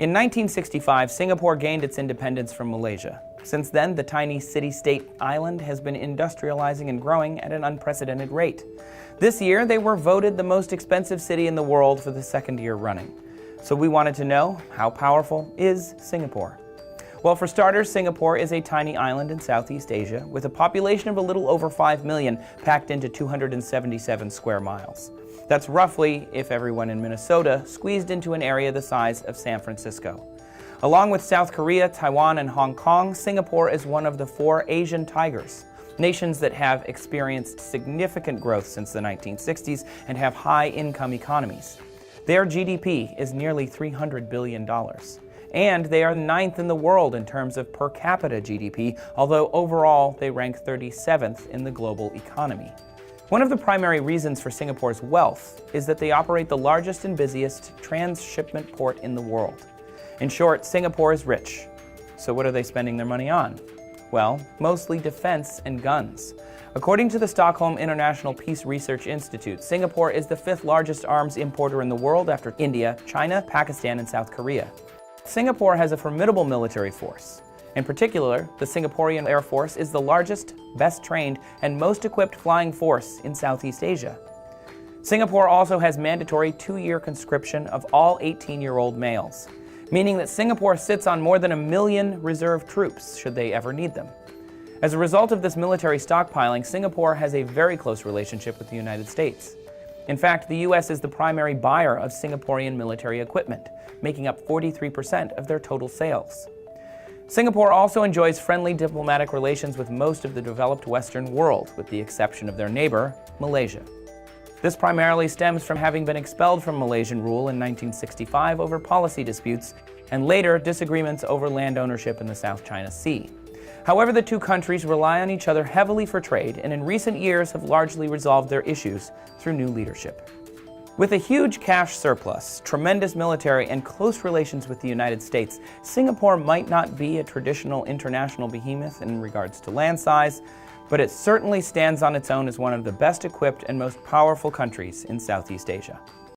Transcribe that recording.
In 1965, Singapore gained its independence from Malaysia. Since then, the tiny city-state island has been industrializing and growing at an unprecedented rate. This year, they were voted the most expensive city in the world for the second year running. So we wanted to know, how powerful is Singapore? Well, for starters, Singapore is a tiny island in Southeast Asia with a population of a little over 5 million packed into 277 square miles. That's roughly, if everyone in Minnesota squeezed into an area the size of San Francisco. Along with South Korea, Taiwan, and Hong Kong, Singapore is one of the 4 Asian tigers, nations that have experienced significant growth since the 1960s and have high-income economies. Their GDP is nearly $300 billion. And they are 9th in the world in terms of per capita GDP, although overall they rank 37th in the global economy. One of the primary reasons for Singapore's wealth is that they operate the largest and busiest transshipment port in the world. In short, Singapore is rich. So what are they spending their money on? Well, mostly defense and guns. According to the Stockholm International Peace Research Institute, Singapore is the 5th largest arms importer in the world after India, China, Pakistan, and South Korea. Singapore has a formidable military force. In particular, the Singaporean Air Force is the largest, best trained, and most equipped flying force in Southeast Asia. Singapore also has mandatory 2-year conscription of all 18-year-old males, meaning that Singapore sits on more than 1 million reserve troops should they ever need them. As a result of this military stockpiling, Singapore has a very close relationship with the United States. In fact, the U.S. is the primary buyer of Singaporean military equipment, making up 43% of their total sales. Singapore also enjoys friendly diplomatic relations with most of the developed Western world, with the exception of their neighbor, Malaysia. This primarily stems from having been expelled from Malaysian rule in 1965 over policy disputes, and later disagreements over land ownership in the South China Sea. However, the two countries rely on each other heavily for trade, and in recent years have largely resolved their issues through new leadership. With a huge cash surplus, tremendous military, and close relations with the United States, Singapore might not be a traditional international behemoth in regards to land size, but it certainly stands on its own as one of the best equipped and most powerful countries in Southeast Asia.